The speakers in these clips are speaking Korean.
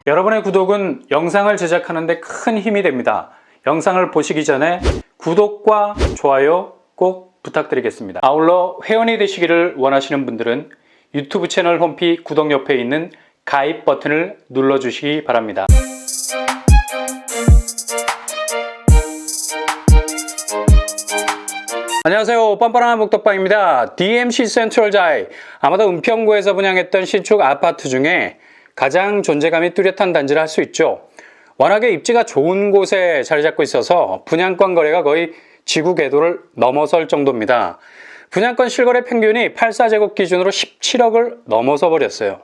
여러분의 구독은 영상을 제작하는 데 큰 힘이 됩니다. 영상을 보시기 전에 구독과 좋아요 꼭 부탁드리겠습니다. 아울러 회원이 되시기를 원하시는 분들은 유튜브 채널 홈피 구독 옆에 있는 가입 버튼을 눌러주시기 바랍니다. 안녕하세요. 뻔뻔한 목덕방입니다. DMC 센트럴 자이, 아마도 은평구에서 분양했던 신축 아파트 중에 가장 존재감이 뚜렷한 단지를 할 수 있죠. 워낙에 입지가 좋은 곳에 자리 잡고 있어서 분양권 거래가 거의 지구 궤도를 넘어설 정도입니다. 분양권 실거래 평균이 84제곱 기준으로 17억을 넘어서 버렸어요.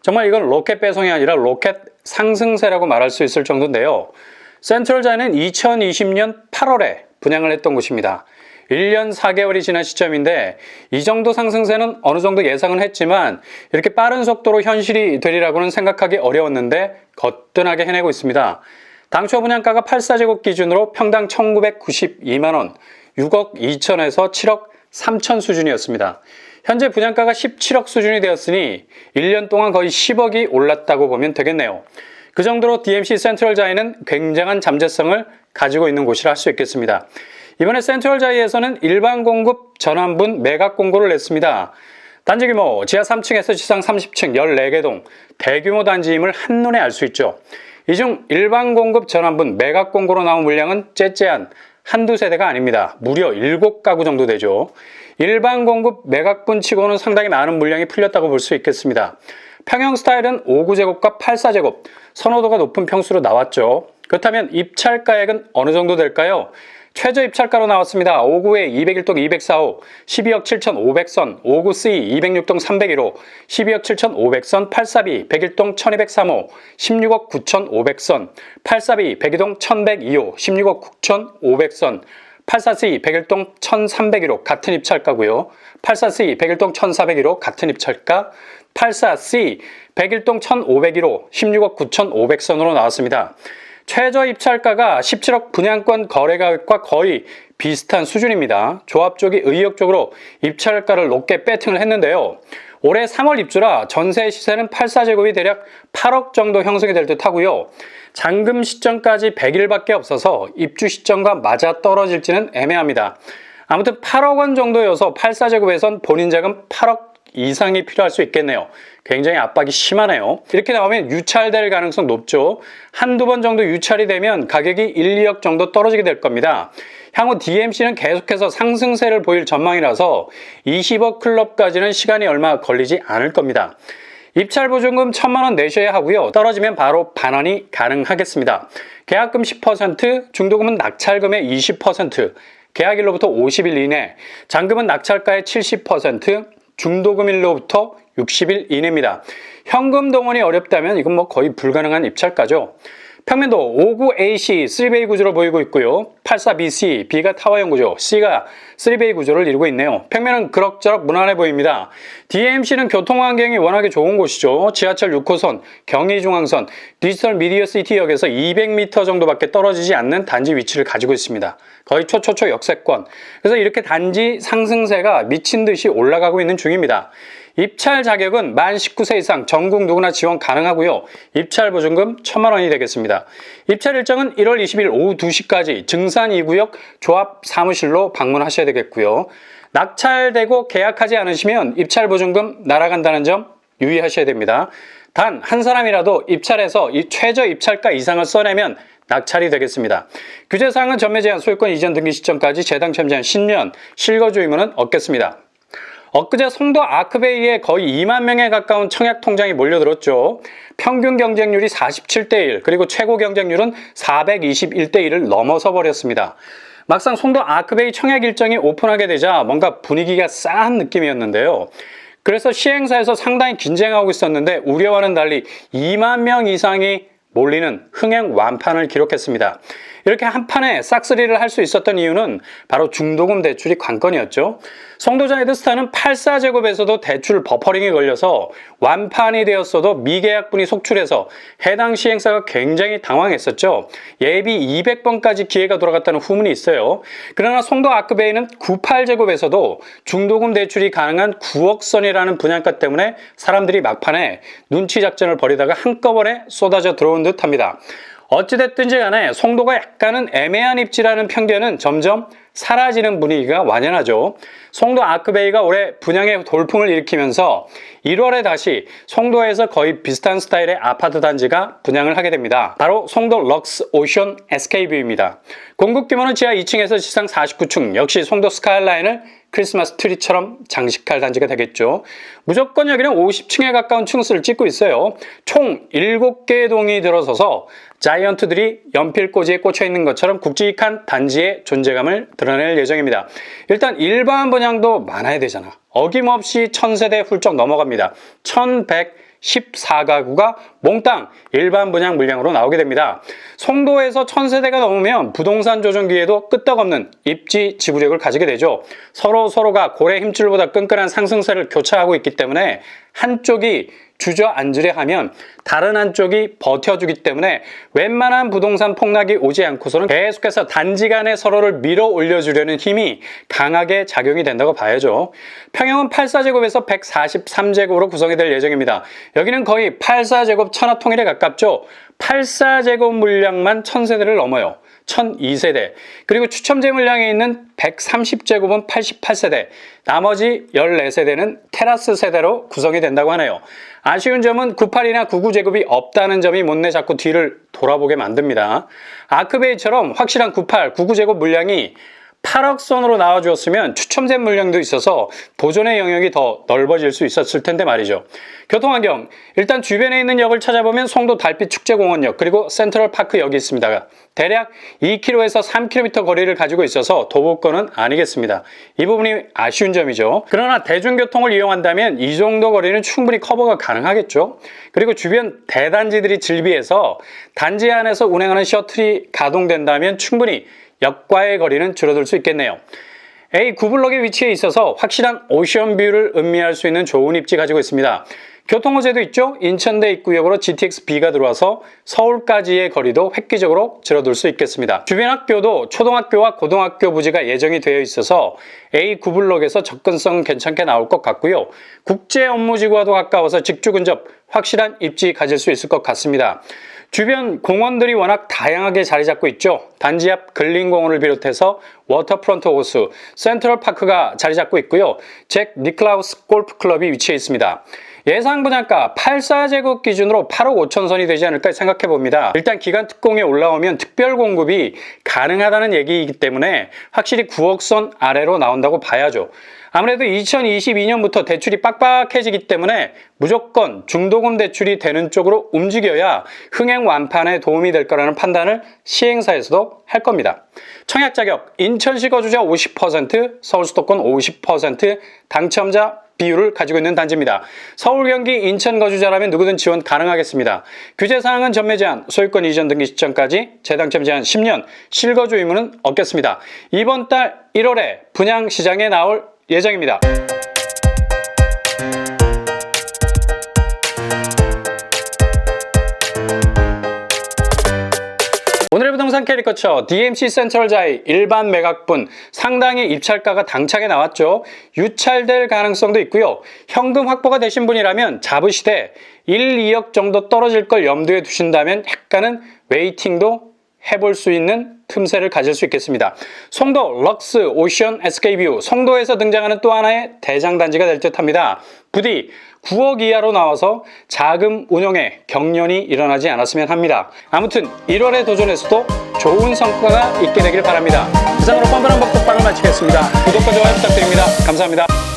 정말 이건 로켓 배송이 아니라 로켓 상승세라고 말할 수 있을 정도인데요. 센트럴 자이는 2020년 8월에 분양을 했던 곳입니다. 1년 4개월이 지난 시점인데 이 정도 상승세는 어느 정도 예상은 했지만 이렇게 빠른 속도로 현실이 되리라고는 생각하기 어려웠는데 거뜬하게 해내고 있습니다. 당초 분양가가 84제곱 기준으로 평당 1992만원, 6억 2천에서 7억 3천 수준이었습니다. 현재 분양가가 17억 수준이 되었으니 1년 동안 거의 10억이 올랐다고 보면 되겠네요. 그 정도로 DMC 센트럴 자이는 굉장한 잠재성을 가지고 있는 곳이라 할 수 있겠습니다. 이번에 센트럴 자이에서는 일반 공급 전환분 매각 공고를 냈습니다. 단지 규모 지하 3층에서 지상 30층 14개 동 대규모 단지임을 한눈에 알 수 있죠. 이 중 일반 공급 전환분 매각 공고로 나온 물량은 째째한 한두 세대가 아닙니다. 무려 7가구 정도 되죠. 일반 공급 매각분 치고는 상당히 많은 물량이 풀렸다고 볼 수 있겠습니다. 평형 스타일은 5구제곱과 84제곱, 선호도가 높은 평수로 나왔죠. 그렇다면 입찰가액은 어느 정도 될까요? 최저 입찰가로 나왔습니다. 5구에 201동 204호, 12억 7,500선, 5구-C 206동 301호, 12억 7,500선, 842 101동 1203호, 16억 9,500선, 842 102동 1102호, 16억 9,500선, 84C 101동 1301호 같은 입찰가고요. 84C 101동 1401호 같은 입찰가, 84C 101동 1501호 16억 9,500선으로 나왔습니다. 최저 입찰가가 17억 분양권 거래가격과 거의 비슷한 수준입니다. 조합 쪽이 의욕적으로 입찰가를 높게 배팅을 했는데요. 올해 3월 입주라 전세 시세는 84제곱이 대략 8억 정도 형성이 될 듯 하고요. 잔금 시점까지 100일밖에 없어서 입주 시점과 맞아 떨어질지는 애매합니다. 아무튼 8억 원 정도여서 84제곱에선 본인 자금 8억 이상이 필요할 수 있겠네요. 굉장히 압박이 심하네요. 이렇게 나오면 유찰될 가능성 높죠. 한두 번 정도 유찰이 되면 가격이 1, 2억 정도 떨어지게 될 겁니다. 향후 DMC는 계속해서 상승세를 보일 전망이라서 20억 클럽까지는 시간이 얼마 걸리지 않을 겁니다. 입찰 보증금 1,000만 원 내셔야 하고요. 떨어지면 바로 반환이 가능하겠습니다. 계약금 10%, 중도금은 낙찰금의 20%, 계약일로부터 50일 이내, 잔금은 낙찰가의 70%, 중도금일로부터 60일 이내입니다. 현금 동원이 어렵다면 이건 뭐 거의 불가능한 입찰가죠. 평면도 5구-AC 3베이 구조를 보이고 있고요. 84BC, B가 타워형 구조, C가 3베이 구조를 이루고 있네요. 평면은 그럭저럭 무난해 보입니다. DMC는 교통환경이 워낙에 좋은 곳이죠. 지하철 6호선, 경의중앙선, 디지털 미디어시티역에서 200m 정도밖에 떨어지지 않는 단지 위치를 가지고 있습니다. 거의 초초초 역세권. 그래서 이렇게 단지 상승세가 미친 듯이 올라가고 있는 중입니다. 입찰 자격은 만 19세 이상 전국 누구나 지원 가능하고요. 입찰 보증금 1,000만 원이 되겠습니다. 입찰 일정은 1월 20일 오후 2시까지 증산 2구역 조합 사무실로 방문하셔야 되겠고요. 낙찰되고 계약하지 않으시면 입찰 보증금 날아간다는 점 유의하셔야 됩니다. 단 한 사람이라도 입찰해서 이 최저 입찰가 이상을 써내면 낙찰이 되겠습니다. 규제사항은 전매 제한, 소유권 이전 등기 시점까지 재당첨 제한 10년, 실거주 의무는 없겠습니다. 엊그제 송도 아크베이에 거의 2만 명에 가까운 청약 통장이 몰려들었죠. 평균 경쟁률이 47대1, 그리고 최고 경쟁률은 421대1을 넘어서 버렸습니다. 막상 송도 아크베이 청약 일정이 오픈하게 되자 뭔가 분위기가 싸한 느낌이었는데요. 그래서 시행사에서 상당히 긴장하고 있었는데 우려와는 달리 2만 명 이상이 몰리는 흥행 완판을 기록했습니다. 이렇게 한 판에 싹쓸이를 할 수 있었던 이유는 바로 중도금 대출이 관건이었죠. 송도자 헤드스타는 84제곱에서도 대출 버퍼링이 걸려서 완판이 되었어도 미계약분이 속출해서 해당 시행사가 굉장히 당황했었죠. 예비 200번까지 기회가 돌아갔다는 후문이 있어요. 그러나 송도 아크베이는 98제곱에서도 중도금 대출이 가능한 9억 선이라는 분양가 때문에 사람들이 막판에 눈치 작전을 벌이다가 한꺼번에 쏟아져 들어온 듯합니다. 어찌됐든지 간에 송도가 약간은 애매한 입지라는 편견은 점점 사라지는 분위기가 완연하죠. 송도 아크베이가 올해 분양의 돌풍을 일으키면서 1월에 다시 송도에서 거의 비슷한 스타일의 아파트 단지가 분양을 하게 됩니다. 바로 송도 럭스 오션 SK뷰입니다. 공급 규모는 지하 2층에서 지상 49층, 역시 송도 스카이라인을 크리스마스 트리처럼 장식할 단지가 되겠죠. 무조건 여기는 50층에 가까운 층수를 찍고 있어요. 총 7개의 동이 들어서서 자이언트들이 연필꽂이에 꽂혀 있는 것처럼 굵직한 단지의 존재감을 드러낼 예정입니다. 일단 일반 분양도 많아야 되잖아. 어김없이 1000세대 훌쩍 넘어갑니다. 1114가구가 몽땅 일반 분양 물량으로 나오게 됩니다. 송도에서 1000세대가 넘으면 부동산 조정기에도 끄떡없는 입지 지구력을 가지게 되죠. 서로가 고래 힘줄보다 끈끈한 상승세를 교차하고 있기 때문에 한쪽이 주저앉으려 하면 다른 한쪽이 버텨주기 때문에 웬만한 부동산 폭락이 오지 않고서는 계속해서 단지간에 서로를 밀어 올려주려는 힘이 강하게 작용이 된다고 봐야죠. 평형은 84제곱에서 143제곱으로 구성이 될 예정입니다. 여기는 거의 84제곱 천하통일에 가깝죠. 84제곱 물량만 1000세대를 넘어요. 1002세대. 그리고 추첨제 물량에 있는 130제곱은 88세대. 나머지 14세대는 테라스 세대로 구성이 된다고 하네요. 아쉬운 점은 98이나 99제곱이 없다는 점이 못내 자꾸 뒤를 돌아보게 만듭니다. 아크베이처럼 확실한 98, 99제곱 물량이 8억 선으로 나와주었으면 추첨된 물량도 있어서 도전의 영역이 더 넓어질 수 있었을 텐데 말이죠. 교통환경, 일단 주변에 있는 역을 찾아보면 송도 달빛 축제공원역 그리고 센트럴파크역이 있습니다. 대략 2km에서 3km 거리를 가지고 있어서 도보권은 아니겠습니다. 이 부분이 아쉬운 점이죠. 그러나 대중교통을 이용한다면 이 정도 거리는 충분히 커버가 가능하겠죠. 그리고 주변 대단지들이 즐비해서 단지 안에서 운행하는 셔틀이 가동된다면 충분히 역과의 거리는 줄어들 수 있겠네요. A9블럭의 위치에 있어서 확실한 오션뷰를 음미할 수 있는 좋은 입지 가지고 있습니다. 교통호재도 있죠. 인천대 입구역으로 GTX-B가 들어와서 서울까지의 거리도 획기적으로 줄어들 수 있겠습니다. 주변 학교도 초등학교와 고등학교 부지가 예정이 되어 있어서 A9블럭에서 접근성은 괜찮게 나올 것 같고요. 국제 업무지구와도 가까워서 직주 근접 확실한 입지 가질 수 있을 것 같습니다. 주변 공원들이 워낙 다양하게 자리 잡고 있죠. 단지 앞 근린공원을 비롯해서 워터프런트 호수, 센트럴파크가 자리 잡고 있고요. 잭 니클라우스 골프클럽이 위치해 있습니다. 예상 분양가 84제곱 기준으로 8억 5천 선이 되지 않을까 생각해 봅니다. 일단 기간 특공에 올라오면 특별 공급이 가능하다는 얘기이기 때문에 확실히 9억 선 아래로 나온다고 봐야죠. 아무래도 2022년부터 대출이 빡빡해지기 때문에 무조건 중도금 대출이 되는 쪽으로 움직여야 흥행 완판에 도움이 될 거라는 판단을 시행사에서도 할 겁니다. 청약 자격, 인천시 거주자 50%, 서울 수도권 50% 당첨자 비율을 가지고 있는 단지입니다. 서울, 경기, 인천 거주자라면 누구든 지원 가능하겠습니다. 규제사항은 전매 제한, 소유권 이전 등기 시점까지, 재당첨 제한 10년, 실거주 의무는 없겠습니다. 이번 달 1월에 분양 시장에 나올 예정입니다. 오늘의 부동산 캐리커처 DMC 센트럴자이 일반 매각분 상당히 입찰가가 당차게 나왔죠. 유찰될 가능성도 있고요. 현금 확보가 되신 분이라면 잡으시되 1, 2억 정도 떨어질 걸 염두에 두신다면 약간은 웨이팅도 해볼 수 있는 틈새를 가질 수 있겠습니다. 송도 럭스 오션 SK뷰, 송도에서 등장하는 또 하나의 대장단지가 될 듯합니다. 부디 9억 이하로 나와서 자금 운용에 경련이 일어나지 않았으면 합니다. 아무튼 1월의 도전에서도 좋은 성과가 있게 되길 바랍니다. 이상으로 뻔뻔한 법독방을 마치겠습니다. 구독과 좋아요 부탁드립니다. 감사합니다.